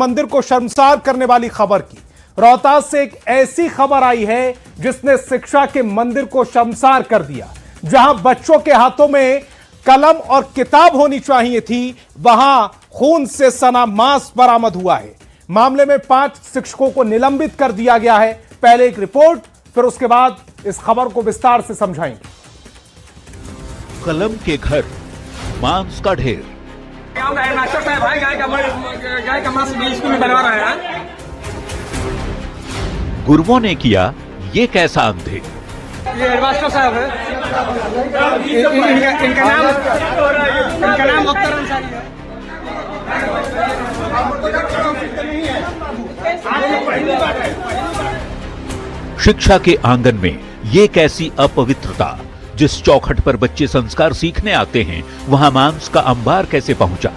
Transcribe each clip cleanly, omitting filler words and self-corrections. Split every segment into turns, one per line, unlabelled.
मंदिर को शर्मसार करने वाली खबर की। रोहतास से एक ऐसी खबर आई है जिसने शिक्षा के मंदिर को शर्मसार कर दिया। जहां बच्चों के हाथों में कलम और किताब होनी चाहिए थी, वहां खून से सना मांस बरामद हुआ है। मामले में 5 शिक्षकों को निलंबित कर दिया गया है। पहले एक रिपोर्ट, फिर उसके बाद इस खबर को विस्तार से समझाएंगे।
कलम के घर, मांस का ढेर।
मास्टर साहब है, गाय का मांस स्कूल में बनवा रहा है।
गुरुओं ने किया ये कैसा अंधे?
ये हेडमास्टर साहब है, इनका नाम अख्तर अंसारी है।
शिक्षा के आंगन में ये कैसी अपवित्रता? जिस चौखट पर बच्चे संस्कार सीखने आते हैं, वहां मांस का अंबार कैसे पहुंचा?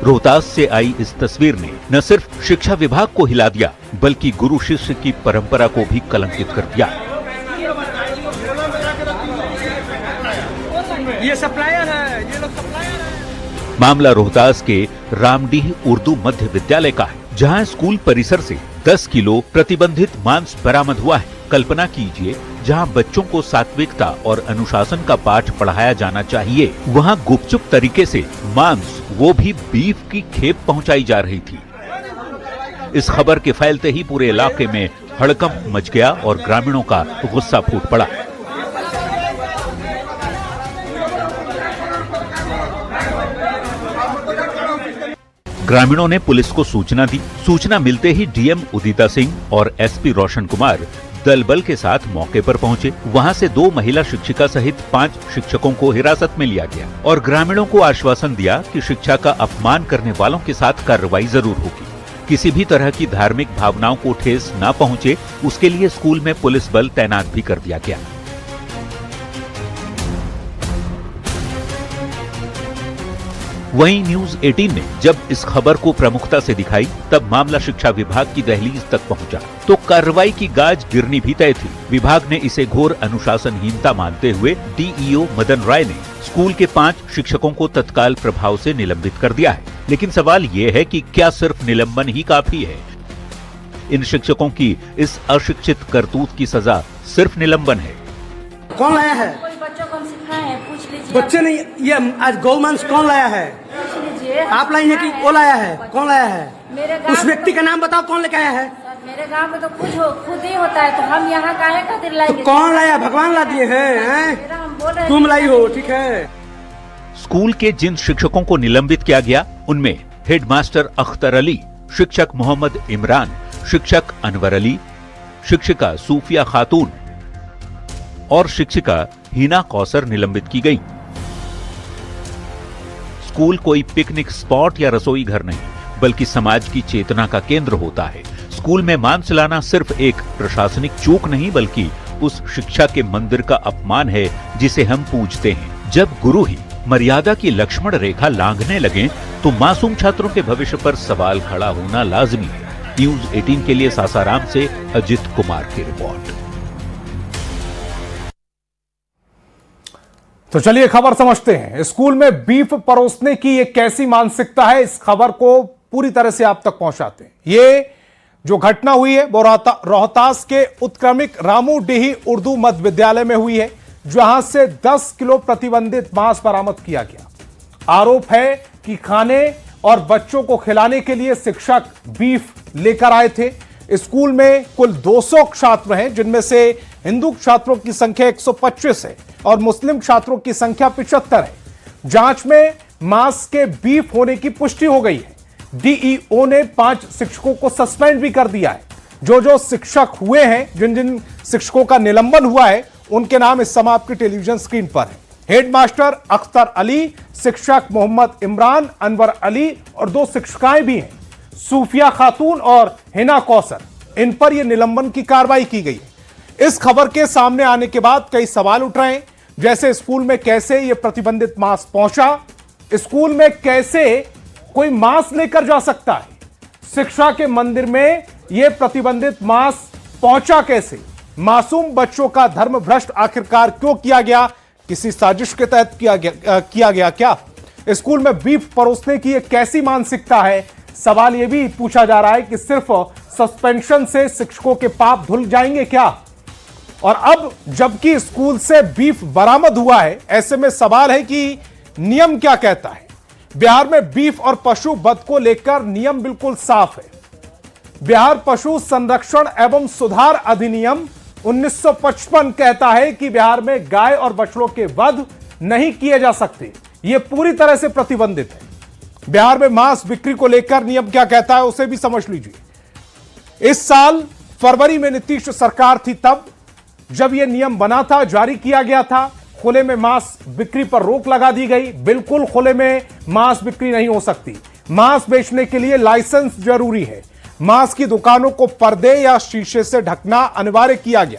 रोहतास से आई इस तस्वीर ने न सिर्फ शिक्षा विभाग को हिला दिया, बल्कि गुरु शिष्य की परंपरा को भी कलंकित कर दिया।
ये सप्लायर है, ये लोग सप्लायर है।
मामला रोहतास के रामडीह उर्दू मध्य विद्यालय का है, जहां स्कूल परिसर से 10 किलो प्रतिबंधित मांस बरामद हुआ है। कल्पना कीजिए, जहां बच्चों को सात्विकता और अनुशासन का पाठ पढ़ाया जाना चाहिए, वहां गुपचुप तरीके से मांस, वो भी बीफ की खेप पहुंचाई जा रही थी। इस खबर के फैलते ही पूरे इलाके में हड़कंप मच गया और ग्रामीणों का गुस्सा फूट पड़ा। ग्रामीणों ने पुलिस को सूचना दी। सूचना मिलते ही डीएम उदिता सिंह और एसपी रोशन कुमार दल बल के साथ मौके पर पहुंचे। वहां से 2 महिला शिक्षिका सहित 5 शिक्षकों को हिरासत में लिया गया और ग्रामीणों को आश्वासन दिया कि शिक्षा का अपमान करने वालों के साथ कार्रवाई जरूर होगी। किसी भी तरह की धार्मिक भावनाओं को ठेस न पहुंचे, उसके लिए स्कूल में पुलिस बल तैनात भी कर दिया गया। वहीं न्यूज 18 ने जब इस खबर को प्रमुखता से दिखाई, तब मामला शिक्षा विभाग की दहलीज तक पहुंचा तो कार्रवाई की गाज गिरनी भी तय थी। विभाग ने इसे घोर अनुशासनहीनता मानते हुए डीईओ मदन राय ने स्कूल के 5 शिक्षकों को तत्काल प्रभाव से निलंबित कर दिया है। लेकिन सवाल ये है कि क्या सिर्फ निलंबन ही काफी है? इन शिक्षकों की इस अशिक्षित करतूत की सजा सिर्फ निलंबन है?
कौन लाया है?
कोई बच्चों को हम सिखाए हैं, पूछ लीजिए।
बच्चे नहीं, ये आज गौमांस कौन लाया है?
पूछ लीजिए।
आप लाई है कि वो लाया है? कौन लाया है?
मेरे गाँव
उस व्यक्ति का नाम बताओ, कौन लेके आया है?
मेरे गांव में तो खुद ही होता है, तो हम यहाँ काहे खातिर लाएंगे?
तो कौन लाया? भगवान ला दिए हैं?
हम बोल रहे हैं
तुम लाई हो, ठीक है।
स्कूल के जिन शिक्षकों को निलंबित किया गया, उनमें हेडमास्टर अख्तर अली, शिक्षक मोहम्मद इमरान, शिक्षक अनवर अली, शिक्षिका सूफिया खातून और शिक्षिका हिना कौसर निलंबित की गई। स्कूल कोई पिकनिक स्पॉट या रसोई घर नहीं, बल्कि समाज की चेतना का केंद्र होता है। स्कूल में मांस लाना सिर्फ एक प्रशासनिक चूक नहीं, बल्कि उस शिक्षा के मंदिर का अपमान है जिसे हम पूजते हैं। जब गुरु ही मर्यादा की लक्ष्मण रेखा लांघने लगे, तो मासूम छात्रों के भविष्य पर सवाल खड़ा होना लाजमी है। न्यूज 18 के लिए सासाराम से अजित कुमार की रिपोर्ट।
तो चलिए खबर समझते हैं। स्कूल में बीफ परोसने की ये कैसी मानसिकता है, इस खबर को पूरी तरह से आप तक पहुंचाते हैं। ये जो घटना हुई है वो रोहतास के उत्क्रमिक रामूडीही उर्दू मध्य विद्यालय में हुई है, जहां से 10 किलो प्रतिबंधित मांस बरामद किया गया। आरोप है कि खाने और बच्चों को खिलाने के लिए शिक्षक बीफ लेकर आए थे। स्कूल में कुल 200 छात्र हैं, जिनमें से हिंदू छात्रों की संख्या 125 है और मुस्लिम छात्रों की संख्या 75 है। जांच में मांस के बीफ होने की पुष्टि हो गई है। डीईओ ने 5 शिक्षकों को सस्पेंड भी कर दिया है। जो शिक्षक हुए हैं, जिन जिन शिक्षकों का निलंबन हुआ है, उनके नाम इस समय आपकी टेलीविजन स्क्रीन पर है। हेडमास्टर अख्तर अली, शिक्षक मोहम्मद इमरान, अनवर अली और 2 शिक्षिकाएं भी हैं, सूफिया खातून और हिना कौसर। इन पर यह निलंबन की कार्रवाई की गई है। इस खबर के सामने आने के बाद कई सवाल उठ रहे हैं, जैसे स्कूल में कैसे यह प्रतिबंधित मांस पहुंचा, स्कूल में कैसे कोई मांस लेकर जा सकता है, शिक्षा के मंदिर में यह प्रतिबंधित मांस पहुंचा कैसे, मासूम बच्चों का धर्म भ्रष्ट आखिरकार क्यों किया गया, किसी साजिश के तहत किया गया क्या, स्कूल में बीफ परोसने की एक कैसी मानसिकता है, सवाल यह भी पूछा जा रहा है कि सिर्फ सस्पेंशन से शिक्षकों के पाप धुल जाएंगे क्या? और अब जबकि स्कूल से बीफ बरामद हुआ है, ऐसे में सवाल है कि नियम क्या कहता है। बिहार में बीफ और पशु वध को लेकर नियम बिल्कुल साफ है। बिहार पशु संरक्षण एवं सुधार अधिनियम 1955 कहता है कि बिहार में गाय और बछड़ों के वध नहीं किए जा सकते। यह पूरी तरह से प्रतिबंधित है। बिहार में मांस बिक्री को लेकर नियम क्या कहता है, उसे भी समझ लीजिए। इस साल फरवरी में नीतीश सरकार थी, तब जब यह नियम बना था, जारी किया गया था, खुले में मांस बिक्री पर रोक लगा दी गई। बिल्कुल खुले में मांस बिक्री नहीं हो सकती। मांस बेचने के लिए लाइसेंस जरूरी है। मांस की दुकानों को पर्दे या शीशे से ढकना अनिवार्य किया गया।